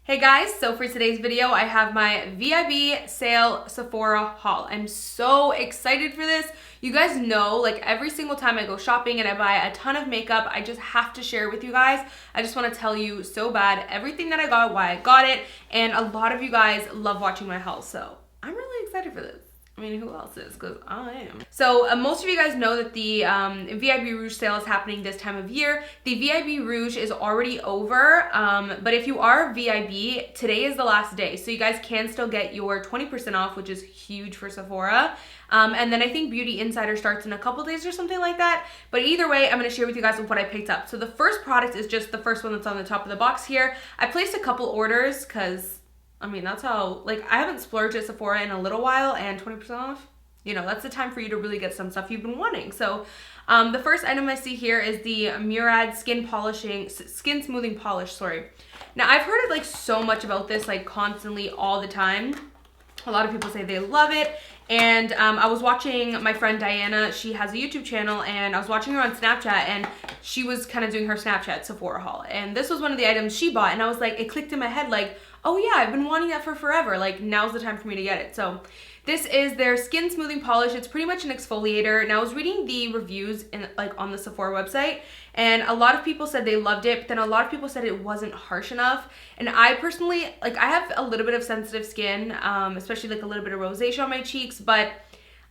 Hey guys, so for today's video, I have my VIB sale Sephora haul. I'm so excited for this. You guys know, like every single time I go shopping and I buy a ton of makeup, I just have to share with you guys. I just want to tell you so bad everything that I got, why I got it, and a lot of you guys love watching my haul, so I'm really excited for this. I mean, who else is? Because I am. So most of you guys know that the VIB Rouge sale is happening this time of year. The VIB Rouge is already over, but if you are VIB, today is the last day. So you guys can still get your 20% off, which is huge for Sephora. And then I think Beauty Insider starts in a couple days or something like that. But either way, I'm going to share with you guys what I picked up. So the first product is just the first one that's on the top of the box here. I placed a couple orders because I mean, that's how, like, I haven't splurged at Sephora in a little while, and 20% off, you know, that's the time for you to really get some stuff you've been wanting. So the first item I see here is the Murad skin smoothing polish, sorry. Now, I've heard like so much about this, like constantly all the time. A lot of people say they love it. And I was watching my friend Diana, she has a YouTube channel, and I was watching her on Snapchat, and she was kind of doing her Snapchat Sephora haul. And this was one of the items she bought, and I was like, it clicked in my head like, oh yeah, I've been wanting that for forever. Like, now's the time for me to get it. So this is their skin smoothing polish. It's pretty much an exfoliator. Now I was reading the reviews on the Sephora website, and a lot of people said they loved it, but then a lot of people said it wasn't harsh enough. And I personally, like, I have a little bit of sensitive skin, especially like a little bit of rosacea on my cheeks, but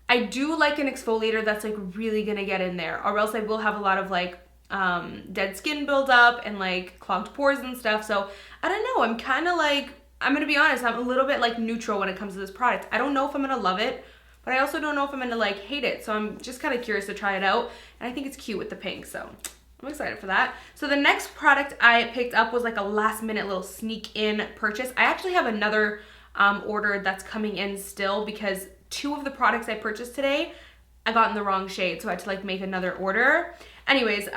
I do like an exfoliator that's like really gonna get in there, or else I will have a lot of like dead skin buildup and like clogged pores and stuff. So I don't know, I'm kind of like, I'm gonna be honest, I'm a little bit like neutral when it comes to this product. I don't know if I'm gonna love it, but I also don't know if I'm gonna like hate it. So I'm just kind of curious to try it out, and I think it's cute with the pink, so I'm excited for that. So the next product I picked up was like a last minute little sneak in purchase. I actually have another order that's coming in still, because two of the products I purchased today I got in the wrong shade, so I had to like make another order. Anyways,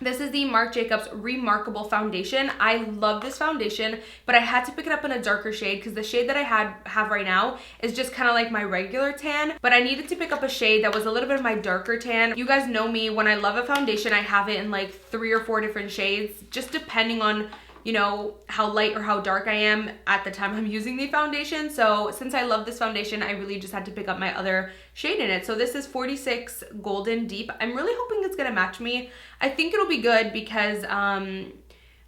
this is the Marc Jacobs Remarkable Foundation. I love this foundation, but I had to pick it up in a darker shade because the shade that I have right now is just kind of like my regular tan, but I needed to pick up a shade that was a little bit of my darker tan. You guys know me, when I love a foundation, I have it in like 3 or 4 different shades, just depending on, you know, how light or how dark I am at the time I'm using the foundation. So since I love this foundation, I really just had to pick up my other shade in it. So this is 46 Golden Deep. I'm really hoping it's gonna match me. I think it'll be good because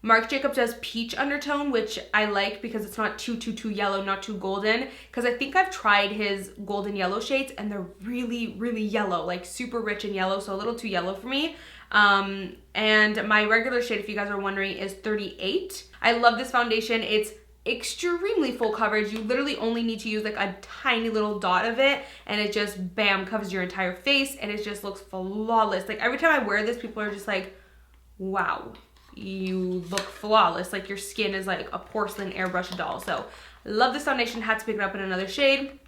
Marc Jacobs does peach undertone, which I like because it's not too yellow, not too golden. Because I think I've tried his golden yellow shades and they're really, really yellow, like super rich and yellow, so a little too yellow for me. And my regular shade, if you guys are wondering, is 38. I love this foundation. It's extremely full coverage. You literally only need to use like a tiny little dot of it, and it just bam covers your entire face, and it just looks flawless. Like every time I wear this, people are just like, wow, you look flawless. Like your skin is like a porcelain airbrush doll. So love this foundation. Had to pick it up in another shade.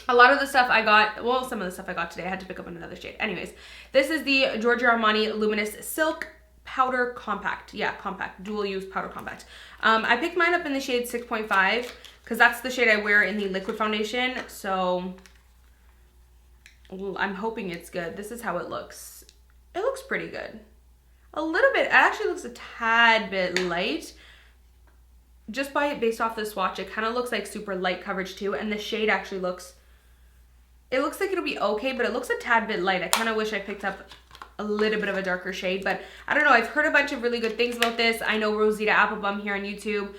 A lot of the stuff I got, well, some of the stuff I got today I had to pick up in another shade. Anyways, this is the Giorgio Armani Luminous Silk Powder Compact. Yeah, compact, dual use powder compact. I picked mine up in the shade 6.5 because that's the shade I wear in the liquid foundation. So I'm hoping it's good. This is how it looks. It looks pretty good. A little bit, it actually looks a tad bit light. Just based off the swatch, it kind of looks like super light coverage too. And the shade actually looks, it looks like it'll be okay, but it looks a tad bit light. I kind of wish I picked up a little bit of a darker shade, but I don't know. I've heard a bunch of really good things about this. I know Rosita Applebum here on YouTube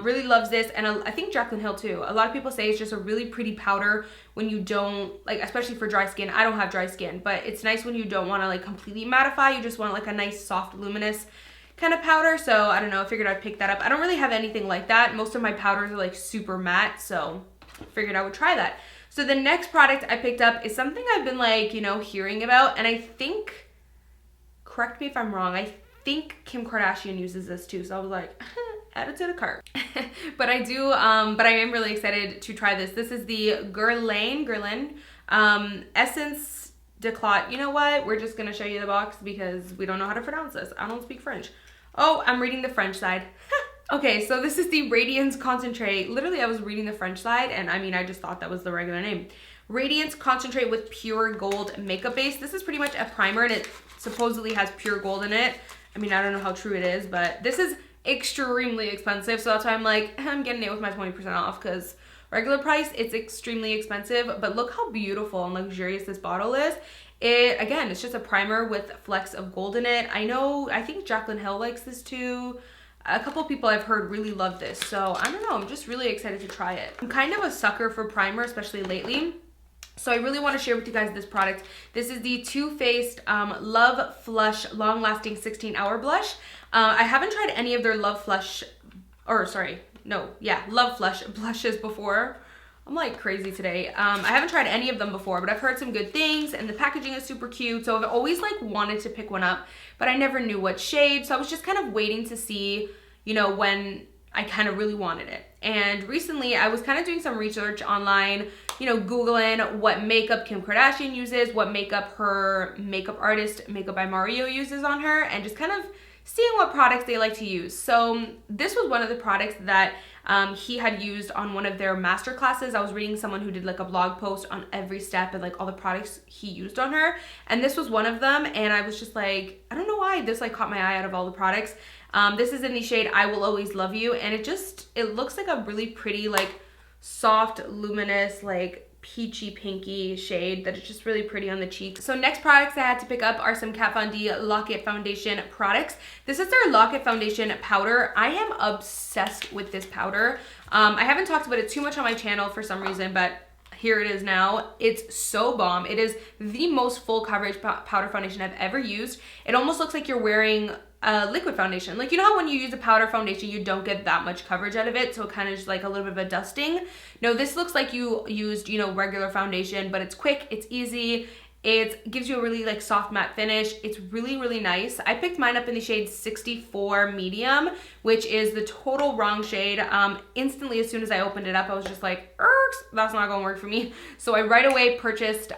really loves this, and I think Jaclyn Hill too. A lot of people say it's just a really pretty powder when you don't, like, especially for dry skin. I don't have dry skin, but it's nice when you don't want to like completely mattify. You just want like a nice soft luminous kind of powder. So I don't know, I figured I'd pick that up. I don't really have anything like that. Most of my powders are like super matte, so I figured I would try that. So the next product I picked up is something I've been like, you know, hearing about, and I think, correct me if I'm wrong, I think Kim Kardashian uses this too, so I was like, add it to the cart. But I do, but I am really excited to try this. This is the Guerlain Essence Declat. You know what? We're just gonna show you the box because we don't know how to pronounce this. I don't speak French. Oh, I'm reading the French side. Okay, so this is the Radiance Concentrate. Literally, I was reading the French side, and I mean, I just thought that was the regular name. Radiance Concentrate with Pure Gold Makeup Base. This is pretty much a primer, and it supposedly has pure gold in it. I mean, I don't know how true it is, but this is extremely expensive. So that's why I'm like, I'm getting it with my 20% off, because regular price, it's extremely expensive. But look how beautiful and luxurious this bottle is. It, again, it's just a primer with flecks of gold in it. I think Jaclyn Hill likes this too. A couple people I've heard really love this. So I don't know, I'm just really excited to try it. I'm kind of a sucker for primer, especially lately. So I really want to share with you guys this product. This is the Too Faced Love Flush Long Lasting 16-Hour Blush. I haven't tried any of their Love Flush blushes before. I'm like crazy today. I haven't tried any of them before, but I've heard some good things, and the packaging is super cute. So I've always like wanted to pick one up, but I never knew what shade. So I was just kind of waiting to see, you know, when I kind of really wanted it. And recently I was kind of doing some research online, you know, Googling what makeup Kim Kardashian uses, what makeup her makeup artist Makeup by Mario uses on her, and just kind of seeing what products they like to use. So this was one of the products that he had used on one of their master classes. I was reading someone who did like a blog post on every step and like all the products he used on her, and this was one of them. And I was just like, I don't know why this like caught my eye out of all the products. This is in the shade I Will Always Love You, and it looks like a really pretty, like soft, luminous, like peachy pinky shade that is just really pretty on the cheeks. So next products I had to pick up are some Kat Von D Lock It Foundation products. This is their Lock It Foundation powder. I am obsessed with this powder. I haven't talked about it too much on my channel for some reason, but here it is now. It's so bomb. It is the most full coverage powder foundation I've ever used. It almost looks like you're wearing a liquid foundation. Like, you know how when you use a powder foundation, you don't get that much coverage out of it, so it kind of just like a little bit of a dusting. No, this looks like you used, you know, regular foundation, but it's quick, it's easy. It gives you a really like soft matte finish. It's really, really nice. I picked mine up in the shade 64 medium, which is the total wrong shade. Instantly, as soon as I opened it up, I was just like, that's not gonna work for me. So I right away purchased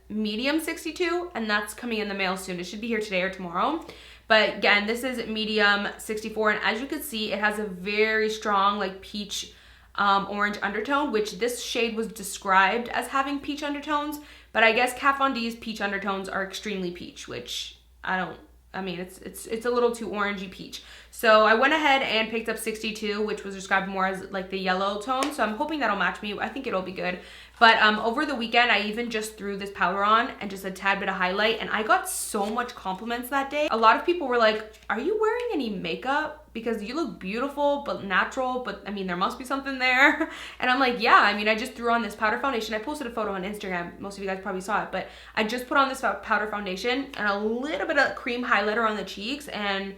medium 62, and that's coming in the mail soon. It should be here today or tomorrow. But again, this is medium 64, and as you can see, it has a very strong like peach orange undertone, which this shade was described as having peach undertones, but I guess Kat Von D's peach undertones are extremely peach, which it's a little too orangey peach. So I went ahead and picked up 62, which was described more as like the yellow tone. So I'm hoping that'll match me. I think it'll be good. But over the weekend, I even just threw this powder on and just a tad bit of highlight, and I got so much compliments that day. A lot of people were like, are you wearing any makeup? Because you look beautiful, but natural, but I mean, there must be something there. And I'm like, yeah, I mean, I just threw on this powder foundation. I posted a photo on Instagram. Most of you guys probably saw it, but I just put on this powder foundation and a little bit of cream highlighter on the cheeks, and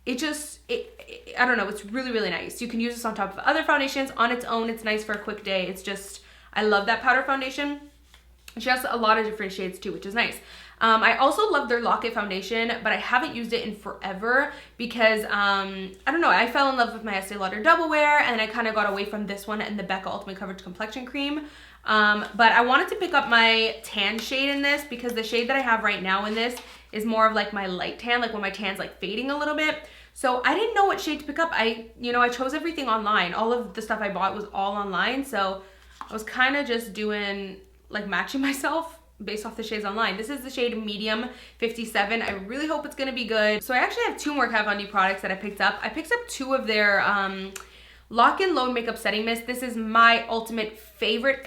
I don't know, it's really, really nice. You can use this on top of other foundations. On its own, it's nice for a quick day. It's just, I love that powder foundation. She has a lot of different shades too, which is nice. I also love their Lock It foundation, but I haven't used it in forever because, I don't know, I fell in love with my Estee Lauder Double Wear, and I kind of got away from this one and the Becca Ultimate Coverage Complexion Cream. But I wanted to pick up my tan shade in this because the shade that I have right now in this is more of like my light tan, like when my tan's like fading a little bit. So I didn't know what shade to pick up. I chose everything online. All of the stuff I bought was all online. So I was kind of just doing like matching myself based off the shades online. This is the shade medium 57. I really hope it's gonna be good. So I actually have two more Kat Von D products that I picked up. I picked up two of their Lock In Load Makeup Setting Mist. This is my ultimate favorite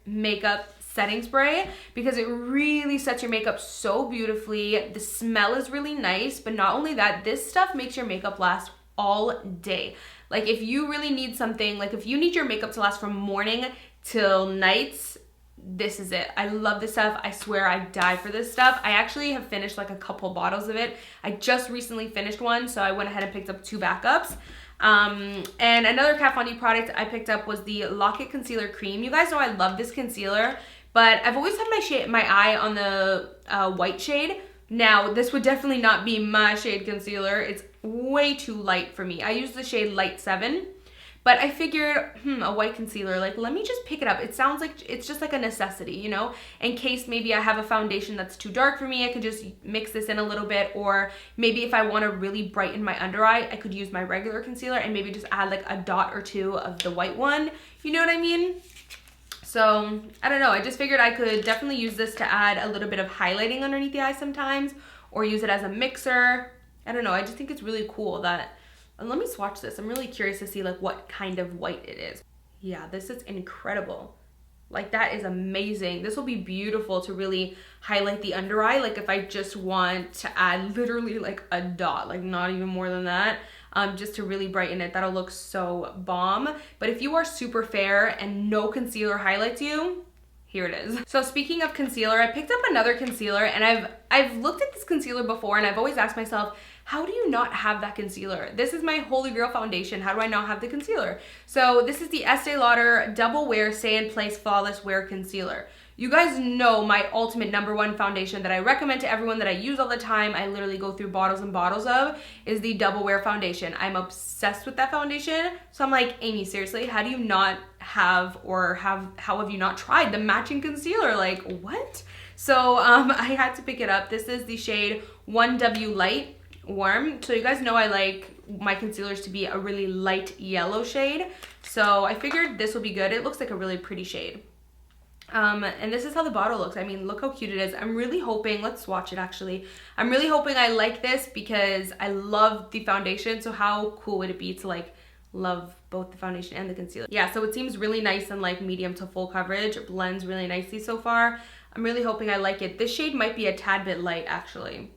makeup setting spray because it really sets your makeup so beautifully. The smell is really nice, but not only that, this stuff makes your makeup last all day. Like if you really need something, like if you need your makeup to last from morning till nights, this is it. I love this stuff. I swear I die for this stuff. I actually have finished like a couple bottles of it. I just recently finished one, so I went ahead and picked up two backups. And another Kat Von D product I picked up was the Lock It Concealer Cream. You guys know I love this concealer, but I've always had my eye on the white shade. Now, this would definitely not be my shade concealer. It's way too light for me. I use the shade Light 7, but I figured, a white concealer, like let me just pick it up. It sounds like it's just like a necessity, you know? In case maybe I have a foundation that's too dark for me, I could just mix this in a little bit, or maybe if I want to really brighten my under eye, I could use my regular concealer and maybe just add like a dot or two of the white one. You know what I mean? So, I don't know, I just figured I could definitely use this to add a little bit of highlighting underneath the eye sometimes, or use it as a mixer. I don't know, I just think it's really cool that And let me swatch this. I'm really curious to see like what kind of white it is. Yeah, this is incredible. Like that is amazing. This will be beautiful to really highlight the under eye. Like if I just want to add literally like a dot, like not even more than that, just to really brighten it. That'll look so bomb. But if you are super fair and no concealer highlights you, here it is. So speaking of concealer, I picked up another concealer, and I've looked at this concealer before, and I've always asked myself, how do you not have that concealer? This is my holy grail foundation. How do I not have the concealer? So this is the Estee Lauder Double Wear Stay in Place Flawless Wear Concealer. You guys know my ultimate #1 foundation that I recommend to everyone, that I use all the time. I literally go through bottles and bottles of, is the Double Wear foundation. I'm obsessed with that foundation. So I'm like, Amy, seriously, how do you not have, or how have you not tried the matching concealer? Like, what? So I had to pick it up. This is the shade 1W Light Warm. So you guys know I like my concealers to be a really light yellow shade. So I figured this will be good. It looks like a really pretty shade. And this is how the bottle looks. I mean, look how cute it is. I'm really hoping, let's swatch it actually. I'm really hoping I like this because I love the foundation. So how cool would it be to like love both the foundation and the concealer? Yeah, so it seems really nice and like medium to full coverage. It blends really nicely so far. I'm really hoping I like it. This shade might be a tad bit light actually.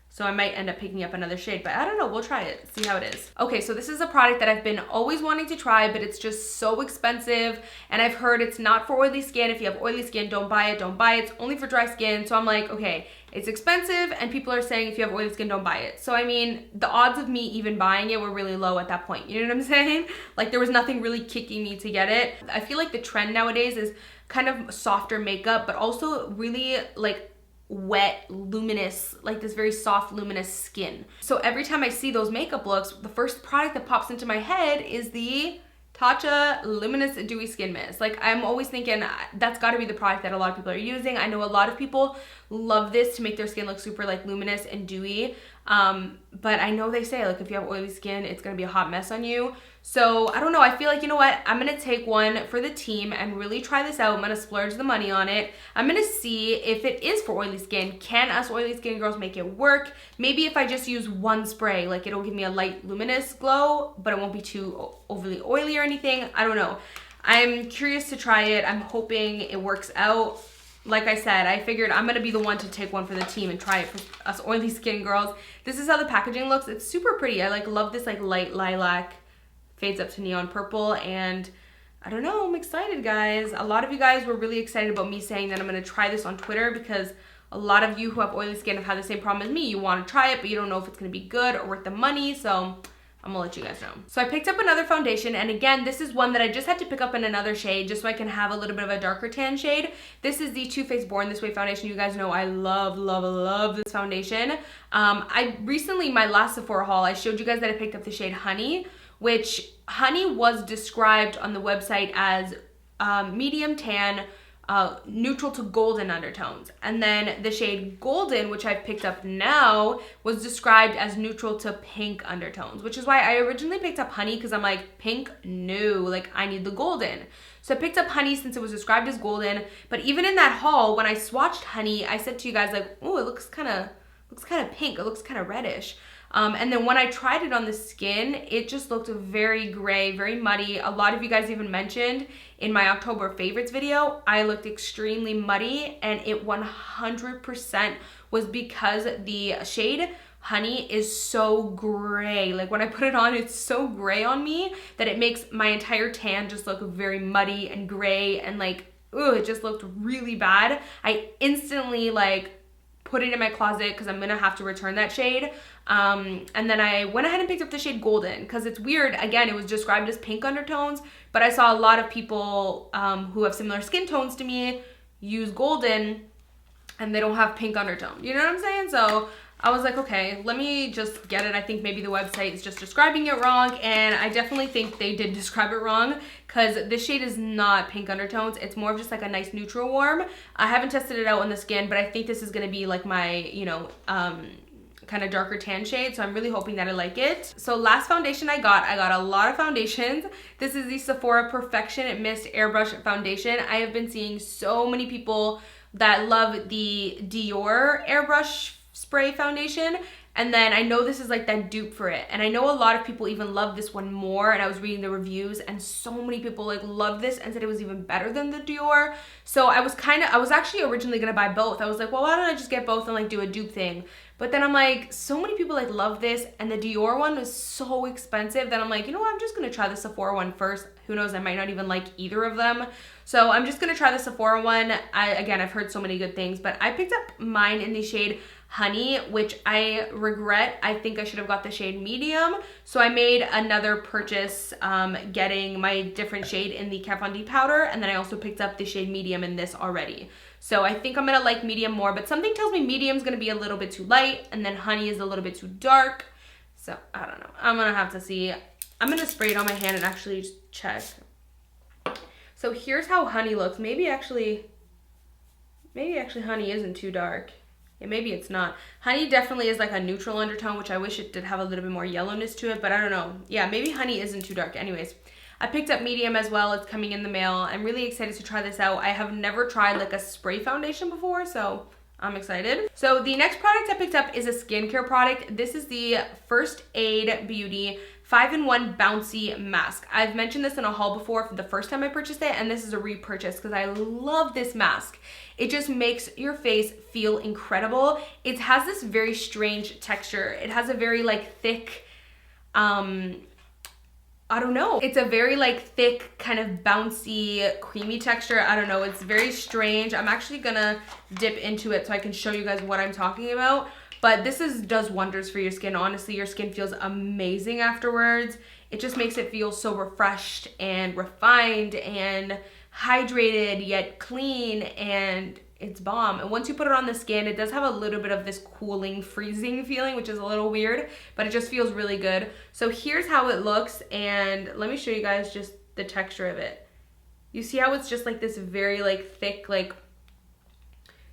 So I might end up picking up another shade, but I don't know, we'll try it, see how it is. Okay, so this is a product that I've been always wanting to try, but it's just so expensive, and I've heard it's not for oily skin. If you have oily skin, don't buy it, don't buy it. It's only for dry skin. So I'm like, okay, it's expensive, and people are saying if you have oily skin, don't buy it. So I mean, the odds of me even buying it were really low at that point. You know what I'm saying? Like there was nothing really kicking me to get it. I feel like the trend nowadays is kind of softer makeup, but also really like wet, luminous, like this very soft, luminous skin. So every time I see those makeup looks, the first product that pops into my head is the Tatcha Luminous Dewy Skin Mist. Like I'm always thinking that's got to be the product that a lot of people are using. I know a lot of people love this to make their skin look super like luminous and dewy. But I know they say like if you have oily skin, it's gonna be a hot mess on you. So I don't know, I feel like, you know what, I'm gonna take one for the team and really try this out. I'm gonna splurge the money on it. I'm gonna see if it is for oily skin. Can us oily skin girls make it work? Maybe if I just use one spray, like it'll give me a light luminous glow, but it won't be too overly oily or anything. I don't know. I'm curious to try it. I'm hoping it works out. Like I said, I figured I'm gonna be the one to take one for the team and try it for us oily skin girls. This is how the packaging looks. It's super pretty. I like love this like light lilac, fades up to neon purple, and I don't know, I'm excited, guys. A lot of you guys were really excited about me saying that I'm gonna try this on Twitter, because a lot of you who have oily skin have had the same problem as me. You wanna try it, but you don't know if it's gonna be good or worth the money, so I'm gonna let you guys know. So I picked up another foundation, and again, this is one that I just had to pick up in another shade just so I can have a little bit of a darker tan shade. This is the Too Faced Born This Way foundation. You guys know I love, love, love this foundation. I recently, my last Sephora haul, I showed you guys that I picked up the shade Honey, which Honey was described on the website as medium tan, neutral to golden undertones. And then the shade Golden, which I've picked up now, was described as neutral to pink undertones, which is why I originally picked up Honey, because I'm like, pink, no, like I need the golden. So I picked up Honey since it was described as golden. But even in that haul, when I swatched Honey, I said to you guys like, oh, it looks kind of pink, it looks kind of reddish. And then when I tried it on the skin, it just looked very gray, very muddy. A lot of you guys even mentioned in my October favorites video, I looked extremely muddy, and it 100% was because the shade Honey is so gray. Like when I put it on, it's so gray on me that it makes my entire tan just look very muddy and gray, and like, ooh, it just looked really bad. I instantly like put it in my closet because I'm gonna have to return that shade. And then I went ahead and picked up the shade Golden, because it's weird, again, it was described as pink undertones, but I saw a lot of people who have similar skin tones to me use Golden and they don't have pink undertone. You know what I'm saying? So I was like, okay, let me just get it. I think maybe the website is just describing it wrong, and I definitely think they did describe it wrong, because this shade is not pink undertones. It's more of just like a nice neutral warm. I haven't tested it out on the skin, but I think this is gonna be like my, you know, kind of darker tan shade, so I'm really hoping that I like it. So last foundation I got a lot of foundations. This is the Sephora Perfection Mist Airbrush Foundation. I have been seeing so many people that love the Dior Airbrush Spray Foundation, And then I know this is like that dupe for it. And I know a lot of people even love this one more. And I was reading the reviews and so many people like loved this and said it was even better than the Dior. So I was actually originally gonna buy both. I was like, well, why don't I just get both and like do a dupe thing? But then I'm like, so many people like love this and the Dior one was so expensive that I'm like, you know what, I'm just gonna try the Sephora one first. Who knows, I might not even like either of them. So I'm just gonna try the Sephora one. Again, I've heard so many good things, but I picked up mine in the shade Honey, which I regret. I think I should have got the shade medium. So I made another purchase getting my different shade in the Kat Von D powder, and then I also picked up the shade medium in this already. So I think I'm gonna like medium more, but something tells me medium's gonna be a little bit too light, and then Honey is a little bit too dark. So I don't know, I'm gonna have to see. I'm gonna spray it on my hand and actually just check. So here's how Honey looks. Maybe actually Honey isn't too dark. Yeah, maybe it's not. Honey definitely is like a neutral undertone, which I wish it did have a little bit more yellowness to it, but I don't know. Yeah, maybe Honey isn't too dark. Anyways, I picked up medium as well. It's coming in the mail. I'm really excited to try this out. I have never tried like a spray foundation before, so I'm excited. So the next product I picked up is a skincare product. This is the First Aid Beauty 5-in-1 Bouncy Mask. I've mentioned this in a haul before for the first time I purchased it, and this is a repurchase because I love this mask. It just makes your face feel incredible. It has this very strange texture. It has a very like thick, I don't know. It's a very like thick, kind of bouncy, creamy texture. I don't know. It's very strange. I'm actually gonna dip into it so I can show you guys what I'm talking about. But this does wonders for your skin. Honestly, your skin feels amazing afterwards. It just makes it feel so refreshed and refined and hydrated yet clean, and it's bomb. And once you put it on the skin, it does have a little bit of this cooling, freezing feeling, which is a little weird, but it just feels really good. So here's how it looks, and let me show you guys just the texture of it. You see how it's just like this very like thick, like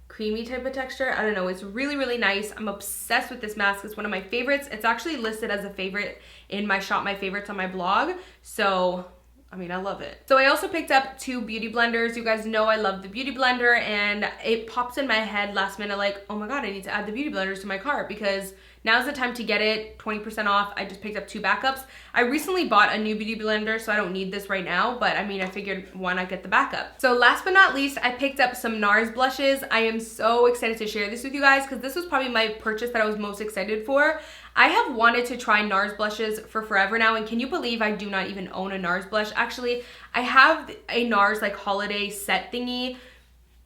creamy type of texture? I don't know, it's really, really nice. I'm obsessed with this mask. It's one of my favorites. It's actually listed as a favorite in my Shop My Favorites on my blog. So I mean, I love it. So I also picked up 2 beauty blenders. You guys know I love the beauty blender, and it pops in my head last minute like, oh my God, I need to add the beauty blenders to my cart because now's the time to get it, 20% off. I just picked up 2 backups. I recently bought a new beauty blender, so I don't need this right now, but I mean, I figured why not get the backup? So last but not least, I picked up some NARS blushes. I am so excited to share this with you guys because this was probably my purchase that I was most excited for. I have wanted to try NARS blushes for forever now, and can you believe I do not even own a NARS blush? Actually, I have a NARS like holiday set thingy,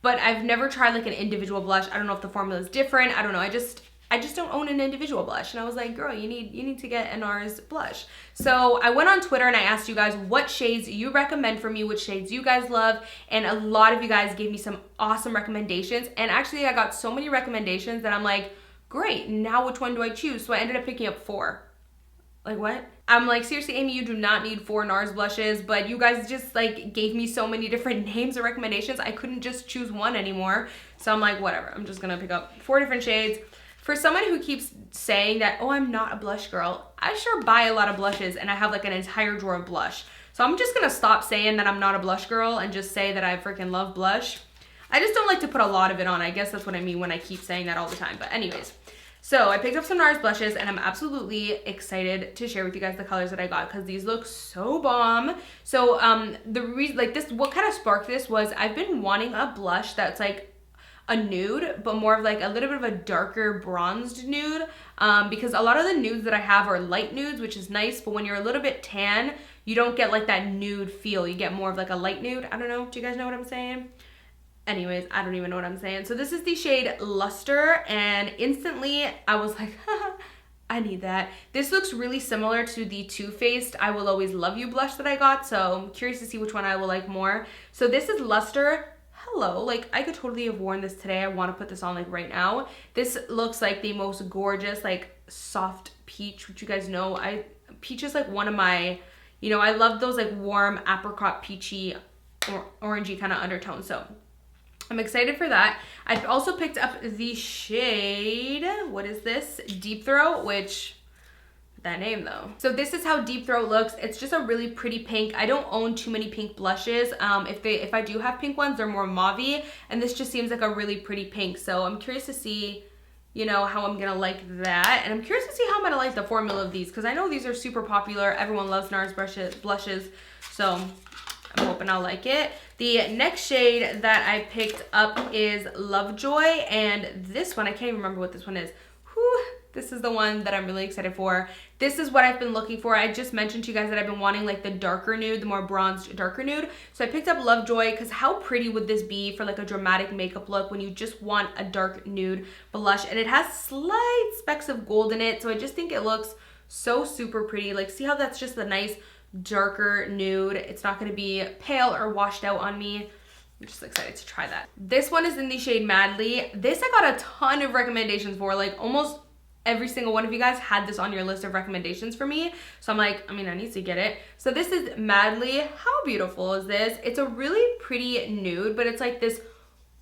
but I've never tried like an individual blush. I don't know if the formula is different. I don't know. I just don't own an individual blush. And I was like, girl, you need to get a NARS blush. So I went on Twitter and I asked you guys what shades you recommend for me, which shades you guys love. And a lot of you guys gave me some awesome recommendations. And actually I got so many recommendations that I'm like, great, now which one do I choose? So I ended up picking up 4. Like what? I'm like, seriously, Amy, you do not need 4 NARS blushes, but you guys just like gave me so many different names and recommendations. I couldn't just choose one anymore. So I'm like, whatever, I'm just gonna pick up 4 different shades. For someone who keeps saying that, oh, I'm not a blush girl, I sure buy a lot of blushes and I have like an entire drawer of blush. So I'm just gonna stop saying that I'm not a blush girl and just say that I freaking love blush. I just don't like to put a lot of it on. I guess that's what I mean when I keep saying that all the time. But anyways, so I picked up some NARS blushes and I'm absolutely excited to share with you guys the colors that I got because these look so bomb. So the reason, like this, what kind of sparked this was I've been wanting a blush that's like a nude, but more of like a little bit of a darker bronzed nude because a lot of the nudes that I have are light nudes, which is nice, but when you're a little bit tan, you don't get like that nude feel. You get more of like a light nude. I don't know. Do you guys know what I'm saying? Anyways, I don't even know what I'm saying. So this is the shade Luster, and instantly I was like, I need that. This looks really similar to the Too Faced I Will Always Love You blush that I got, so I'm curious to see which one I will like more. So this is Luster. Hello, like I could totally have worn this today. I want to put this on like right now. This looks like the most gorgeous, like soft peach, which you guys know, peach is like one of my, you know, I love those like warm apricot peachy or orangey kind of undertones. So I'm excited for that. I've also picked up the shade, what is this? Deep Throat, which, that name though. So this is how Deep Throat looks. It's just a really pretty pink. I don't own too many pink blushes. If I do have pink ones, they're more mauvey, and this just seems like a really pretty pink. So I'm curious to see you know, how I'm gonna like that. And I'm curious to see how I'm gonna like the formula of these, because I know these are super popular. Everyone loves NARS blushes, so I'm hoping I'll like it. The next shade that I picked up is Lovejoy, and this one, I can't even remember what this one is. Whew, this is the one that I'm really excited for. This is what I've been looking for. I just mentioned to you guys that I've been wanting like the darker nude, the more bronzed, darker nude. So I picked up Lovejoy because how pretty would this be for like a dramatic makeup look when you just want a dark nude blush? And it has slight specks of gold in it. So I just think it looks so super pretty. Like, see how that's just a nice darker nude. It's not going to be pale or washed out on me. I'm just excited to try that. This one is in the shade Madly. This I got a ton of recommendations for. Like, almost every single one of you guys had this on your list of recommendations for me. So I'm like, I mean, I need to get it. So this is Madly. How beautiful is this? It's a really pretty nude, but it's like this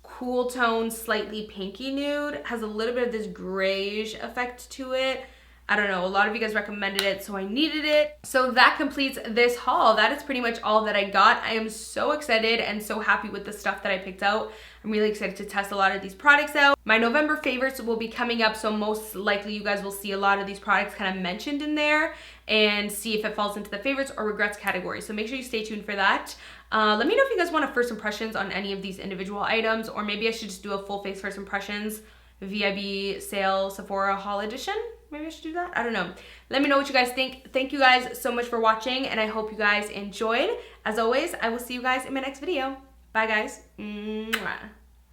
cool tone, slightly pinky nude. Has a little bit of this grayish effect to it. I don't know, a lot of you guys recommended it, so I needed it. So that completes this haul. That is pretty much all that I got. I am so excited and so happy with the stuff that I picked out. I'm really excited to test a lot of these products out. My November favorites will be coming up, so most likely you guys will see a lot of these products kind of mentioned in there and see if it falls into the favorites or regrets category. So make sure you stay tuned for that. Let me know if you guys want a first impressions on any of these individual items, or maybe I should just do a full face first impressions VIB sale Sephora Haul edition. Maybe I should do that. I don't know. Let me know what you guys think. Thank you guys so much for watching, and I hope you guys enjoyed. As always, I will see you guys in my next video. Bye, guys. Mwah.